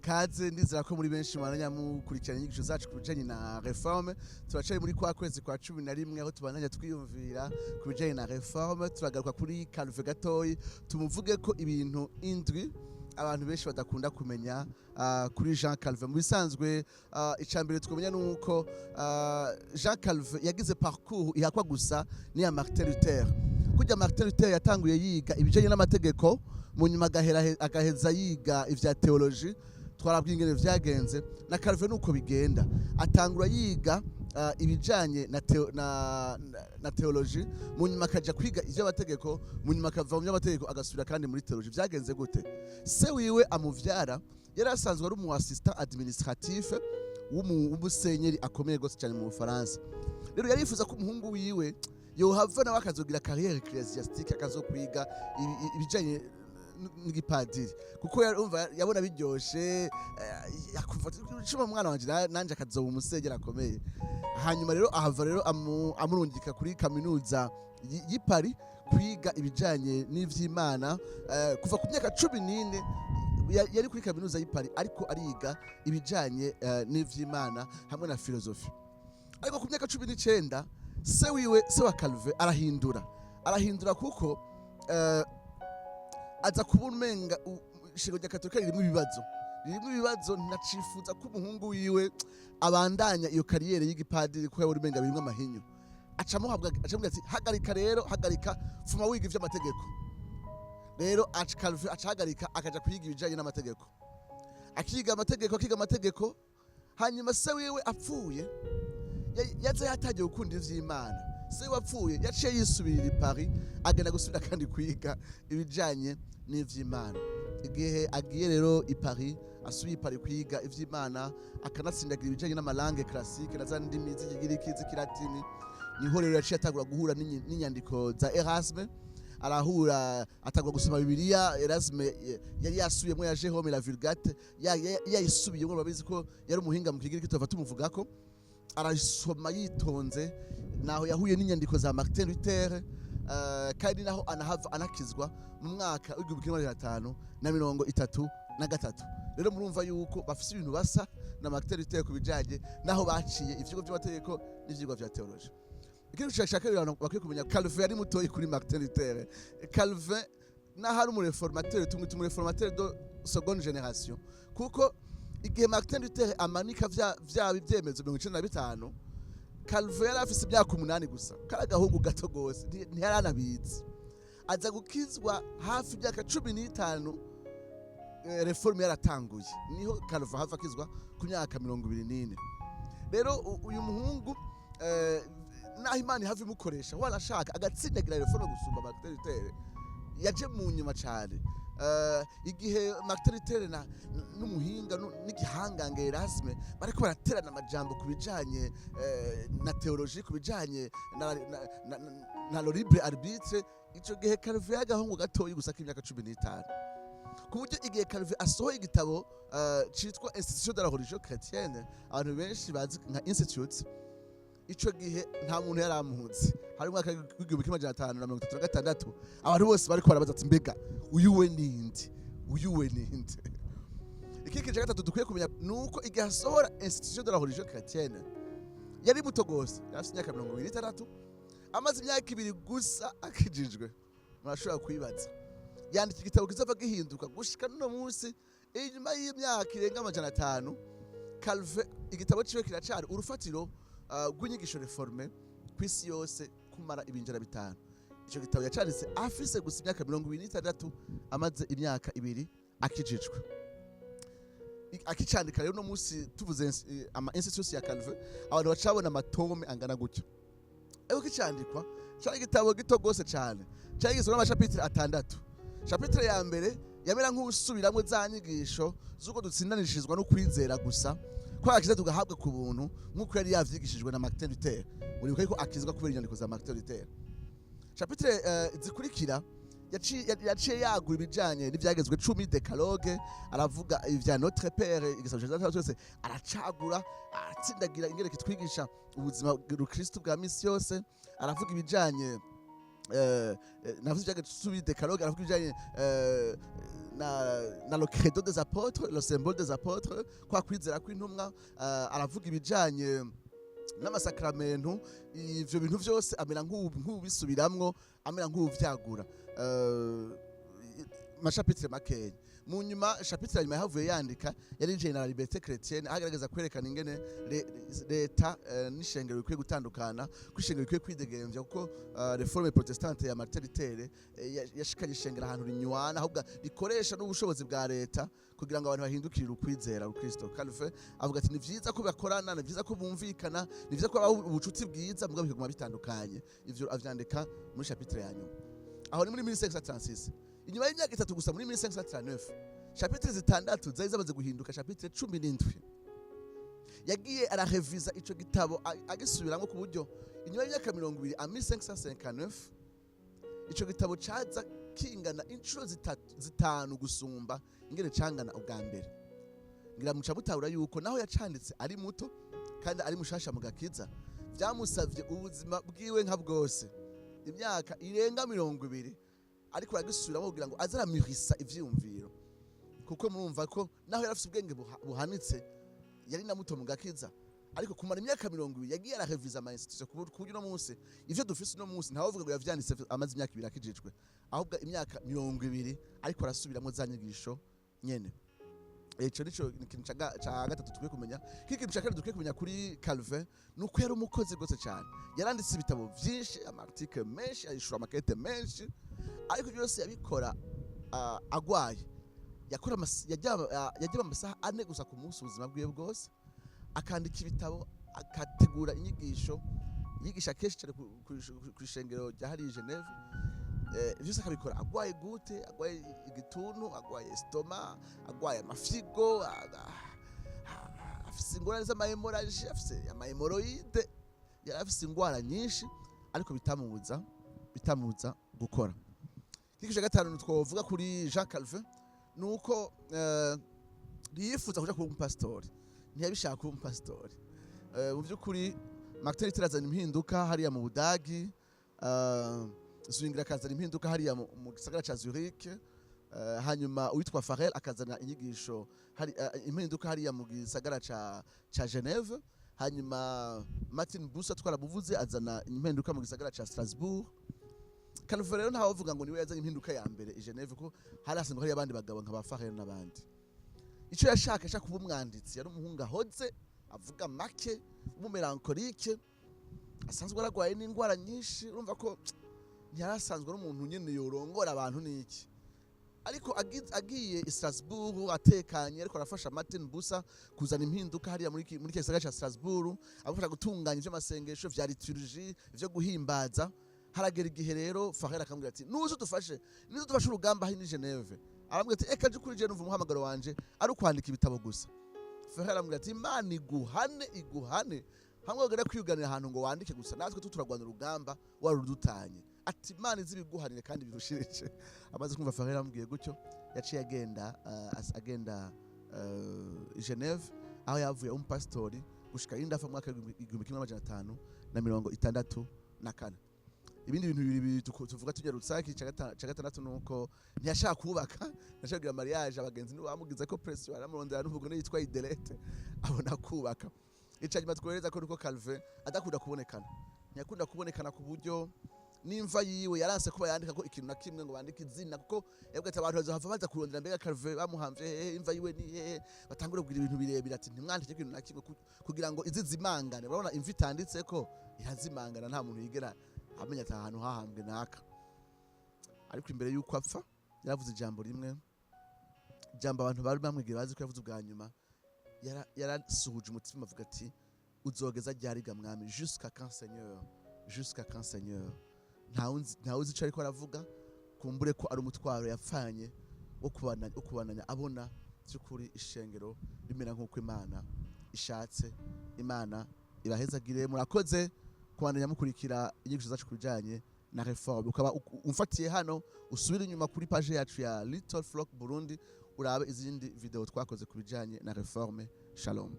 kaze ndizera ko muri benshi mwaranya mukurikirana inyigisho zacu ku bijanye na reforme. Turacari muri kwa kwezi kwa 11 aho tubandanya twiyumvira ku bijanye na reforme. Turagaruka kuri Calve gatoyi tumuvuge ko ibintu indwi abantu benshi badakunda kumenya kuri Jean Calve. Mu bisanzwe icambere twomenya nuko Jean Calve yagize parcours ihakwa gusa ni ya Martin Luther. Kujya Martin Luther yatanguye yiga ibijanye n'amategeko, mu nyuma agaheza yiga ivya theology. Twarabwiye ingene vyagenze na Calve nuko bigenda, atangura yiga ibijanye na theology, mu nyuma akaja kwiga ivy'amategeko, mu nyuma akava mu by'amategeko agasubira kandi muri theology. Vyagenze gute? Se wiwe amuvyara yari asanzwe ari umu assistant administratif w'umusenyeri akomeye gose cyane mu Bufaransa. Rero yari yifuza ko umuhungu wiwe yohava nawe akazogira carrière ecclésiastique, akazokwiga ibijanye n'igipadiri, kuko yabona biryoshe, yakumva cuma umwana wanje nanje akazoba umusengera akomeye. Hanyuma rero ahava rero amurungika kuri kaminuza y'i Paris kwiga ibijanye n'ivy'Imana. Kuva ku myaka 14 yari kuri kaminuza y'i Paris ariko ariga ibijanye n'ivy'Imana hamwe na filosofi. Ariko ku myaka 19 se wa Calve arahindura kuko aza kubona umenga ishego rya Katolika ririmo ibibazo, ntacifuza ko umuhungu wiwe abandanya iyo kariyere y'igipadiri kuko yabona umenga birimo amahinyu. Acamubwira ati hagarika fuma wiga ivy'amategeko. Rero Calve acahagarika akaja kwiga ibijanye n'amategeko, akiga amategeko. Hanyuma se wiwe apfuye yaza yatagiye gukunda ivy'Imana. Se wapfuye yaciye yisubirira i Paris agenda gusubira kandi kwiga ibijanye n'ivy'Imana. Igihe agiye rero i Paris, asubiye i Paris kwiga ivy'Imana, akanatsindagira ibijanye n'amalangue classique na za ndimi z'Ikigiriki, z'Ikilatini, niho rero yaciye atangura guhura n'inyandiko za Erasme. Arahura atangura gusoma Bibiliya. Erasme yari yasubiyemo ya Jerome la Vulgate, yayisubiyemo. Babizi ko yari umuhinga mu Kigiriki, tuva tumuvugako. Arasoma yitonze, naho yahuye n'inyandiko za Martin Luther, kandi naho anahava anakizwa mu mwaka w'1533. Rero murumva yuko bafise ibintu basa na Martin Luther ku bijanye naho baciye ivyigwa by'amategeko n'ivyigwa vya theology. Ikintu cyashaka rero bakwiye kumenya, Calve yari mutoyi kuri Martin Luther. Calve nahari umureformateur, umureformateur de seconde génération, kuko igihe Martin Luther amanika vya byemezo 1995, Calve yari afise imyaka 8 gusa, karagahungu gato gose, ntiyaranabizi. Aza gukizwa hafi imyaka 15 reforme yaratanguye, niho Calve hava akizwa ku myaka 24. Rero uyu muhungu naho Imana ihava imukoresha warashaka agatsindagira reforme gusumba Martin Luther, yaje mu nyuma cyane. Igihe Martin Luther n'umuhinga n'igihangange Erasme bariko baraterana amajambo ku bijanye na theology, ku bijanye na libre arbitre, ico gihe Calve yagahungu gatoyi gusa k'imyaka 15. Ku buryo igihe Calve asohoye igitabo citwa Institution de la religion chrétienne, abantu benshi bazi nka Institute, ico gihe nta muntu yaramuhutse. Hari umwaka w'1536 abantu bose bariko barabaza ati mbega uyu we ninde. Ikindi cya gatatu dukwiye kumenya nuko igihe asohora Institution de la religion chrétienne yari muto gose, yafite imyaka 26, amaze imyaka 2 gusa akijijwe. Murashobora kwibaza, yandika igitabo kizava gihinduka gushika no munsi inyuma y'imyaka irenga 500. Calve igitabo ciwe kiracari urufatiro rw'inyigisho reforme kw'isi yose kumara ibinjira 5. Ico gitabo yacanditse afise gusa imyaka 26, amaze imyaka 2 akijijwe. Akicandika rero no munsi tuvuze ama institution ya Calve, abantu bacabona amatome angana gutyo. Ego kicandikwa cyari igitabo gito gose cyane, cyari gisoma amachapitre 6. Chapitre ya mbere yamera nk'usubiramwe za nyigisho zuko dutsindanishirizwa no kwizera gusa, ko akiza tugahabwa ku buntu nk'uko yari yavyigishijwe na Martin Luther. Uri ko akizwa kubera inyandiko za Martin Luther. Chapitre zikurikira yaciye yagura ibijanye n'ivyagezwe 10 decalogue, aravuga ivya notre père, igisabyo cyose aracagura, atsindagira ingere kitwigisha ubuzima bw'Ukristo bwa misi yose. Aravuga ibijanye navuze ivyaga 10 decalogue, aravuga ibijanye na le credo des apôtres, le symbole des apôtres, kwa kwizera kw'intumwa, aravuga ibijanye n'amasakramento. Ivyo bintu vyose amera nk'ubisubiramwo, amera nk'uvyagura mashapitre makeya. Mu nyuma chapitre nyuma yahavuye yandika yari General Liberté Chrétienne, agerageza kwerekana ingene leta n'ishengero bikwiye gutandukana, kwishengero bikwiye kwidegemvya, kuko reforme protestante ya Martin Luther yashikanye ishengero ahantu rinywana, ahubwo rikoresha n'ubushobozi bwa leta kugira ngo abantu bahindukirire ukwizera Kristo. Calvin avuga ati ni vyiza ko bakorana, ni vyiza ko bumvikana, ni vyiza ko babaho ubucuti bwiza, mugabo bikaguma bitandukanye. Ivyo avyandika muri chapitre ya nyuma. Aho ni muri 1536. Inyuma y'imyaka 3 gusa muri 1539 chapitre zitandatu zari zamaze guhinduka chapitre 17. Yagiye arahevisa ico gitabo agisubiramwo ku buryo inyuma y'imyaka 20 a 1559 ico gitabo caza kingana inshuro zitanu gusumba ingene cangana ubwa mbere. Ngira muca mutabura yuko naho yacanditse ari muto kandi ari mushasha mu gakiza, vyamusavye ubuzima bwiwe nka bwose imyaka irenga 20 ariko aragisubiramo kugira ngo azaramihisa ivyiyumviro, kuko murumva ko naho yarafise ubwenge buhanitse yari na muto mu gakiza, ariko kumara imyaka 20 yagiye arahevisa ama institution ku buryo no munsi ivyo dufise no munsi ntawo vuga ngo yavyanditse amaze imyaka 2 akijijwe, ahubwo imyaka 20 ariko arasubiramo za nyigisho nyene. Ico nico ikintu ca gatatu tukwiye kumenya. Kiki cya kabiri tukwiye kumenya kuri Calvin nuko yari umukozi gose cyane, yaranditse ibitabo vyinshi, amarticle menshi, ayishura makete menshi, ariko byose yabikora agwaye. Yakora yajya amasaha 4 gusa ku munsi ubuzima bwiwe bwose, akandika ibitabo, akategura inyigisho, yigisha kenshi cyane ku ishengero rya hari Geneve. Vyose akabikora agwaye gute, agwaye igituntu, agwaye estoma, agwaye amafigo, afise ingorane z'amahemorrhage, afise amahemoroide, yarafise ingwara nyinshi, ariko bitamubuza gukora. Kiki gatanu twovuga kuri Jean Calvin nuko yifuza kuja kuba umupastori, ntiyabishaka kuba umupastori. Mu by'ukuri Martin Luther azana impinduka hariya mu Budagi, Zwingli akazana impinduka hariya mu gisagara ca Zurich, hanyuma uwitwa Farel akazana inyigisho impinduka hariya mu gisagara ca Geneve, hanyuma Martin Bucer twarabuvuze azana impinduka mu gisagara ca Strasbourg. Calvin rero ntaho vuga ngo niwe yazanye impinduka ya mbere i Geneve, ko hari asanzwe hari abandi bagabo nka ba Farel n'abandi. Ico yashaka kuba umwanditsi, yari umuhungu ahoze avuga make, umumelankolike, asanzwe aragwaye n'ingwara nyinshi, urumva ko yarasanzwe n'umuntu nyene yorongora abantu niki. Ariko agiye i Strasbourg atekanye, ariko arafasha Martin Bucer kuzana impinduka hariya muri gisagara ca Strasbourg, abafasha gutunganya ivyo masengesho vya liturgie, ivyo guhimbaza. Haragera igihe rero Farel akamubwira ati nuzo dufashe urugamba hino i Geneve. Aramubwira ati eka kuri je numva umuhamagaro wanje ari ukwandika ibitabo gusa. Farel aramubwira ati Imana iguhane hamwe ugera kwiyuganira ahantu ngo wandike gusa, natwe tuturagwana urugamba warudutanye. Ati Imana izibiguhanire kandi birushirije. Amaze kumva Farel amubwiye gutyo, yaciye agenda i Geneve, aho yavuye umupastori gushika indafa mu mwaka 1564. Ibindi bintu bibiri tuvuga tunyarutsa, iki ca gatandatu nuko ntiyashaka kubaka, ntiyashaka kugira mariage, abagenzi nibo bamugize ko pression, aramurondera n'umugore yitwa Idelete abona kubaka. Ica nyuma twohereza ko nuko Calvin adakunda kubonekana, ntiyakunda kubonekana ku buryo n'imva yiwe yaranse kuba yandika ko ikintu na kimwe ngo bandike izina, kuko yabwiye ati abantu bazava baza kurondera mbega Calvin bamuhamvye imva yiwe ni batangure kugira ibintu birebire, ati ntimwandike ikintu na kimwe kugira ngo izi zimangane. Urabona imva itanditse ko irazimangana, nta muntu yigera amenya ati ahantu hahambwe naka. Ariko imbere yuko apfa yaravuze ijambo rimwe, ijambo abantu bari bamwegera bazi ko yavuze ubwa nyuma, yarasuhuje umutima avuga ati uzogeza ryariga mwami, jusqu'à quand Seigneur. Nta uzi ico ariko aravuga, kumbure ko ari umutwaro yapfanye wo kubananya abona cyukuri ishengero rimera nk'uko Imana ishatse. Imana irahezagire. Murakoze kubandanya mukurikira inyigisho zacu kubijanye na reforme. Ukaba umfatiye hano usubira inyuma kuri page yacu ya Little Flock Burundi, urabe izindi video twakoze kubijanye na reforme. Shalom.